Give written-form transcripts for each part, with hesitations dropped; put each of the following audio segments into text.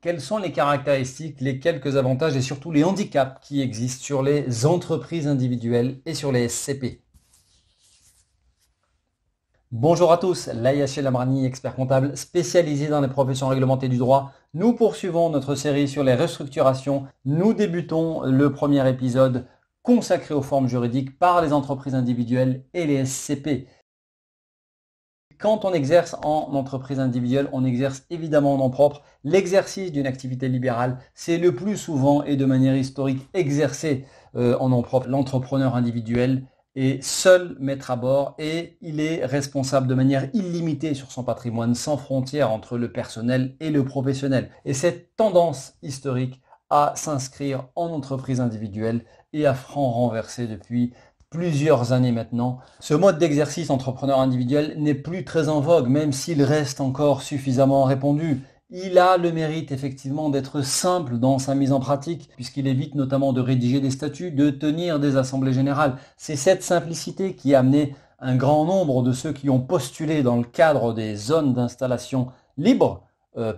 Quelles sont les caractéristiques, les quelques avantages et surtout les handicaps qui existent sur les entreprises individuelles et sur les SCP? Bonjour à tous, Layaché Lamrani, expert comptable spécialisé dans les professions réglementées du droit. Nous poursuivons notre série sur les restructurations. Nous débutons le premier épisode consacré aux formes juridiques par les entreprises individuelles et les SCP. Quand on exerce en entreprise individuelle, on exerce évidemment en nom propre. L'exercice d'une activité libérale, c'est le plus souvent et de manière historique exercé en nom propre. L'entrepreneur individuel est seul maître à bord et il est responsable de manière illimitée sur son patrimoine, sans frontières entre le personnel et le professionnel. Et cette tendance historique à s'inscrire en entreprise individuelle et à franc renversé depuis plusieurs années maintenant. Ce mode d'exercice entrepreneur individuel n'est plus très en vogue, même s'il reste encore suffisamment répandu. Il a le mérite effectivement d'être simple dans sa mise en pratique, puisqu'il évite notamment de rédiger des statuts, de tenir des assemblées générales. C'est cette simplicité qui a amené un grand nombre de ceux qui ont postulé dans le cadre des zones d'installation libres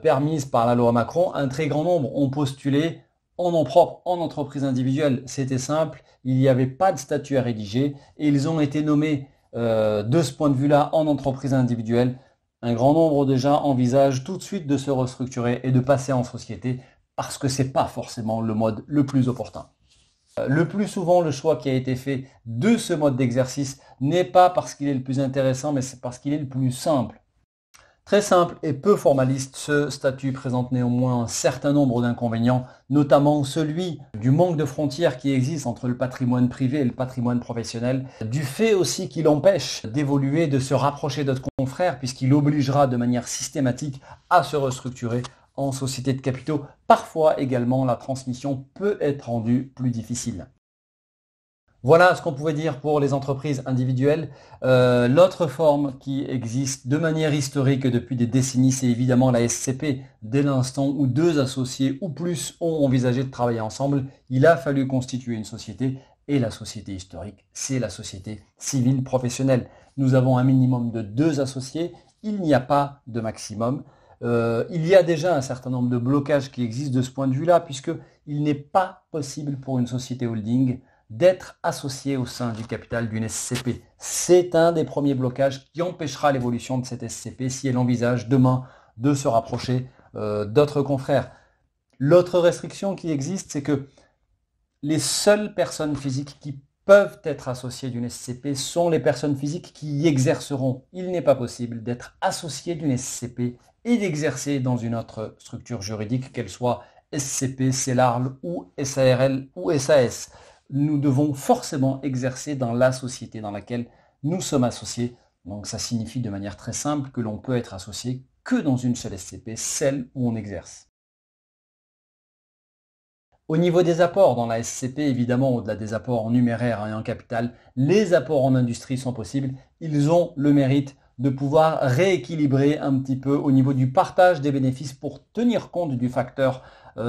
permises par la loi Macron. Un très grand nombre ont postulé en nom propre, en entreprise individuelle. C'était simple, il n'y avait pas de statut à rédiger et ils ont été nommés de ce point de vue-là en entreprise individuelle. Un grand nombre déjà envisage tout de suite de se restructurer et de passer en société parce que c'est pas forcément le mode le plus opportun. Le plus souvent, le choix qui a été fait de ce mode d'exercice n'est pas parce qu'il est le plus intéressant, mais c'est parce qu'il est le plus simple. Très simple et peu formaliste, ce statut présente néanmoins un certain nombre d'inconvénients, notamment celui du manque de frontières qui existe entre le patrimoine privé et le patrimoine professionnel, du fait aussi qu'il empêche d'évoluer, de se rapprocher d'autres confrères, puisqu'il obligera de manière systématique à se restructurer en société de capitaux. Parfois également, la transmission peut être rendue plus difficile. Voilà ce qu'on pouvait dire pour les entreprises individuelles. L'autre forme qui existe de manière historique depuis des décennies, c'est évidemment la SCP. Dès l'instant où deux associés ou plus ont envisagé de travailler ensemble, il a fallu constituer une société. Et la société historique, c'est la société civile professionnelle. Nous avons un minimum de 2 associés, il n'y a pas de maximum. Il y a déjà un certain nombre de blocages qui existent de ce point de vue-là, puisqu'il n'est pas possible pour une société holding d'être associé au sein du capital d'une SCP. C'est un des premiers blocages qui empêchera l'évolution de cette SCP si elle envisage demain de se rapprocher d'autres confrères. L'autre restriction qui existe, c'est que les seules personnes physiques qui peuvent être associées d'une SCP sont les personnes physiques qui y exerceront. Il n'est pas possible d'être associé d'une SCP et d'exercer dans une autre structure juridique, qu'elle soit SCP, CELARL ou SARL ou SAS. Nous devons forcément exercer dans la société dans laquelle nous sommes associés. Donc ça signifie de manière très simple que l'on peut être associé que dans une seule SCP, celle où on exerce. Au niveau des apports dans la SCP, évidemment, au-delà des apports en numéraire et en capital, les apports en industrie sont possibles. Ils ont le mérite de pouvoir rééquilibrer un petit peu au niveau du partage des bénéfices pour tenir compte du facteur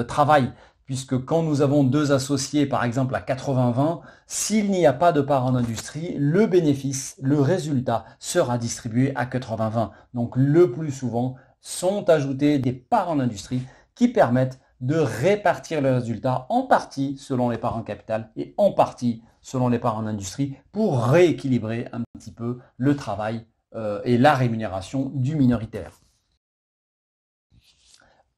travail. Puisque quand nous avons 2 associés, par exemple à 80-20, s'il n'y a pas de part en industrie, le bénéfice, le résultat sera distribué à 80-20. Donc le plus souvent sont ajoutés des parts en industrie qui permettent de répartir le résultat en partie selon les parts en capital et en partie selon les parts en industrie pour rééquilibrer un petit peu le travail et la rémunération du minoritaire.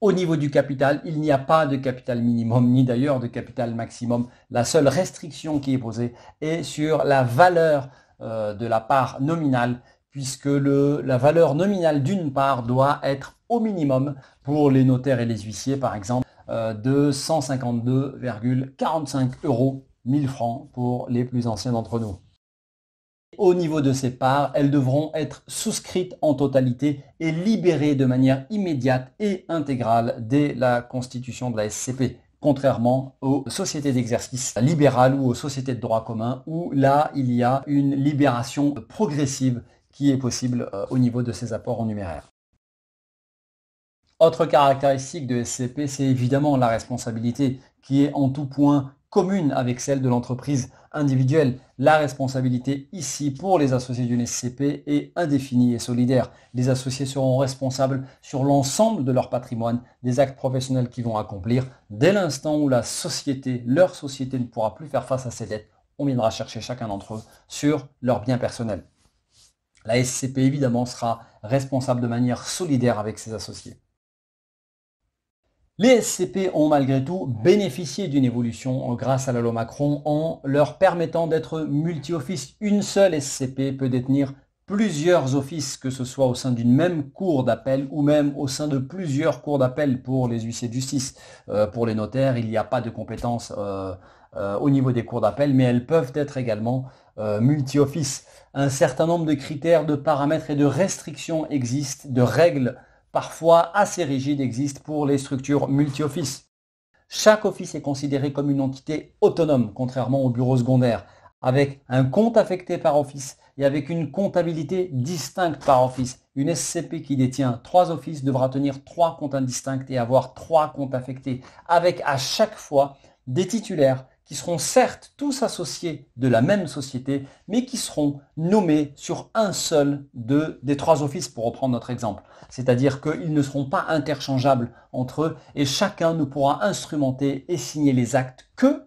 Au niveau du capital, il n'y a pas de capital minimum ni d'ailleurs de capital maximum. La seule restriction qui est posée est sur la valeur de la part nominale, puisque la valeur nominale d'une part doit être au minimum pour les notaires et les huissiers par exemple de 152,45 euros, 1000 francs pour les plus anciens d'entre nous. Au niveau de ces parts, elles devront être souscrites en totalité et libérées de manière immédiate et intégrale dès la constitution de la SCP, contrairement aux sociétés d'exercice libérales ou aux sociétés de droit commun où là, il y a une libération progressive qui est possible au niveau de ces apports en numéraire. Autre caractéristique de SCP, c'est évidemment la responsabilité qui est en tout point commune avec celle de l'entreprise individuelle. La responsabilité ici pour les associés d'une SCP est indéfinie et solidaire. Les associés seront responsables sur l'ensemble de leur patrimoine, des actes professionnels qu'ils vont accomplir. Dès l'instant où leur société ne pourra plus faire face à ces dettes, on viendra chercher chacun d'entre eux sur leurs biens personnels. La SCP évidemment sera responsable de manière solidaire avec ses associés. Les SCP ont malgré tout bénéficié d'une évolution grâce à la loi Macron en leur permettant d'être multi-office. Une seule SCP peut détenir plusieurs offices, que ce soit au sein d'une même cour d'appel ou même au sein de plusieurs cours d'appel pour les huissiers de justice. Pour les notaires, il n'y a pas de compétences au niveau des cours d'appel, mais elles peuvent être également multi-office. Un certain nombre de critères, de paramètres et de restrictions existent, de règles parfois assez rigides existent pour les structures multi-office. Chaque office est considéré comme une entité autonome, contrairement au bureau secondaire, avec un compte affecté par office et avec une comptabilité distincte par office. Une SCP qui détient 3 offices devra tenir 3 comptes indistincts et avoir 3 comptes affectés, avec à chaque fois des titulaires qui seront certes tous associés de la même société, mais qui seront nommés sur un seul des 3 offices, pour reprendre notre exemple. C'est-à-dire qu'ils ne seront pas interchangeables entre eux et chacun ne pourra instrumenter et signer les actes que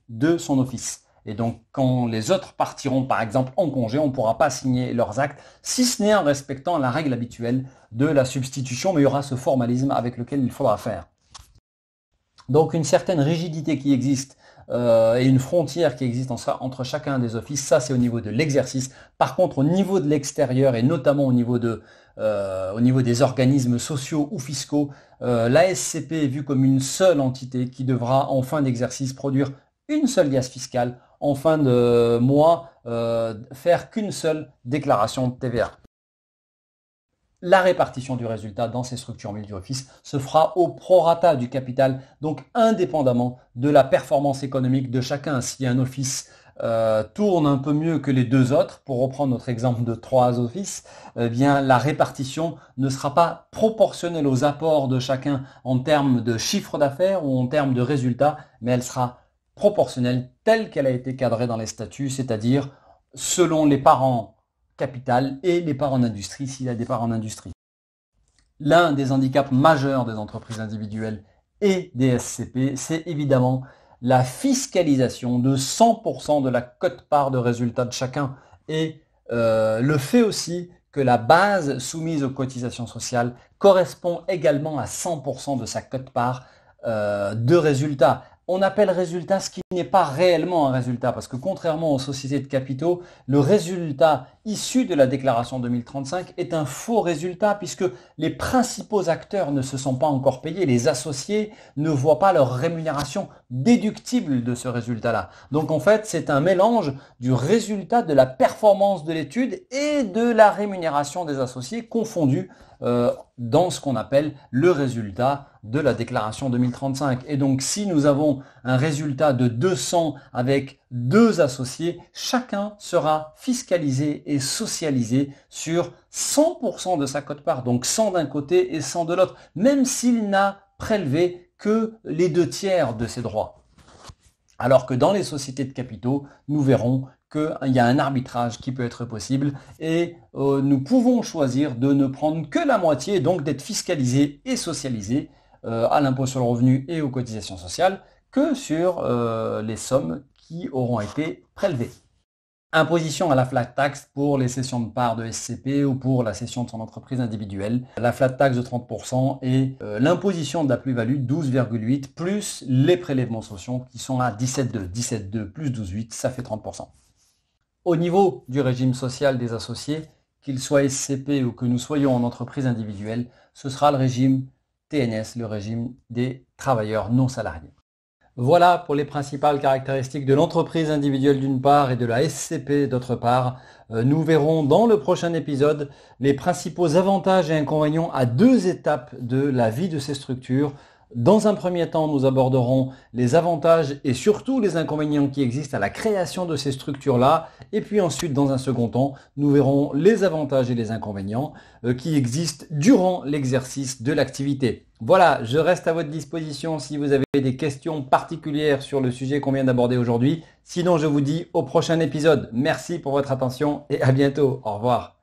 de son office. Et donc, quand les autres partiront, par exemple, en congé, on ne pourra pas signer leurs actes, si ce n'est en respectant la règle habituelle de la substitution, mais il y aura ce formalisme avec lequel il faudra faire. Donc, une certaine rigidité qui existe et une frontière qui existe entre chacun des offices, ça c'est au niveau de l'exercice. Par contre, au niveau de l'extérieur et notamment au niveau des organismes sociaux ou fiscaux, la SCP est vue comme une seule entité qui devra en fin d'exercice produire une seule liasse fiscale, en fin de mois faire qu'une seule déclaration de TVA. La répartition du résultat dans ces structures multi-office se fera au prorata du capital, donc indépendamment de la performance économique de chacun. Si un office tourne un peu mieux que les 2 autres, pour reprendre notre exemple de 3 offices, eh bien la répartition ne sera pas proportionnelle aux apports de chacun en termes de chiffre d'affaires ou en termes de résultats, mais elle sera proportionnelle telle qu'elle a été cadrée dans les statuts, c'est-à-dire selon les parents capital et les parts en industrie s'il y a des parts en industrie. L'un des handicaps majeurs des entreprises individuelles et des SCP, c'est évidemment la fiscalisation de 100% de la quote-part de résultat de chacun et le fait aussi que la base soumise aux cotisations sociales correspond également à 100% de sa quote-part de résultat. On appelle résultat ce qui n'est pas réellement un résultat, parce que contrairement aux sociétés de capitaux, le résultat issu de la déclaration 2035 est un faux résultat, puisque les principaux acteurs ne se sont pas encore payés, les associés ne voient pas leur rémunération déductible de ce résultat-là. Donc en fait, c'est un mélange du résultat de la performance de l'étude et de la rémunération des associés confondus dans ce qu'on appelle le résultat de la déclaration 2035. Et donc si nous avons un résultat de 200 avec 2 associés, chacun sera fiscalisé et socialisé sur 100% de sa quote-part, donc 100 d'un côté et 100 de l'autre, même s'il n'a prélevé que les 2 tiers de ses droits. Alors que dans les sociétés de capitaux, nous verrons qu'il y a un arbitrage qui peut être possible et nous pouvons choisir de ne prendre que la moitié, donc d'être fiscalisé et socialisé à l'impôt sur le revenu et aux cotisations sociales que sur les sommes qui auront été prélevées. Imposition à la flat tax pour les cessions de parts de SCP ou pour la cession de son entreprise individuelle. La flat tax de 30% et l'imposition de la plus-value 12,8 plus les prélèvements sociaux qui sont à 17,2. 17,2 plus 12,8, ça fait 30%. Au niveau du régime social des associés, qu'ils soient SCP ou que nous soyons en entreprise individuelle, ce sera le régime TNS, le régime des travailleurs non salariés. Voilà pour les principales caractéristiques de l'entreprise individuelle d'une part et de la SCP d'autre part. Nous verrons dans le prochain épisode les principaux avantages et inconvénients à 2 étapes de la vie de ces structures. Dans un premier temps, nous aborderons les avantages et surtout les inconvénients qui existent à la création de ces structures-là. Et puis ensuite, dans un second temps, nous verrons les avantages et les inconvénients qui existent durant l'exercice de l'activité. Voilà, je reste à votre disposition si vous avez des questions particulières sur le sujet qu'on vient d'aborder aujourd'hui. Sinon, je vous dis au prochain épisode. Merci pour votre attention et à bientôt. Au revoir.